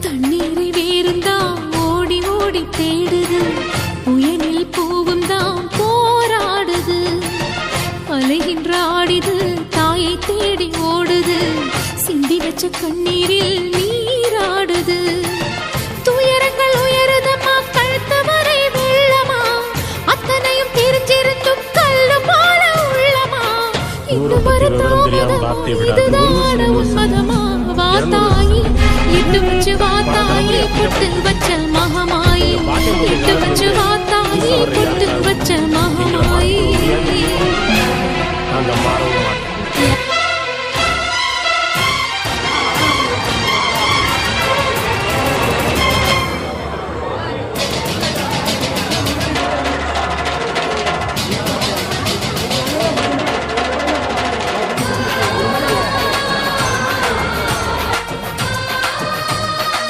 தண்ணீரை வேறுந்தான் ஓடி ஓடி தேடுது, புயலில் பூவும் தான் போராடுது. அலைகின்ற ஆடிது தாயை தேடி ஓடுது, சிந்தி வச்ச கண்ணீரில் நீராடுது. துயரங்கள் உயருதம்மா கழுத்து வரை வெள்ளமா, அத்தனையும் தெரிஞ்சிருந்தும் கல்லு போல உள்ளமா. இன்னும் இதுதான உண்மதமா? வாத்தாயி எட்டு வச்சு வாத்தாயி புட்டு வச்ச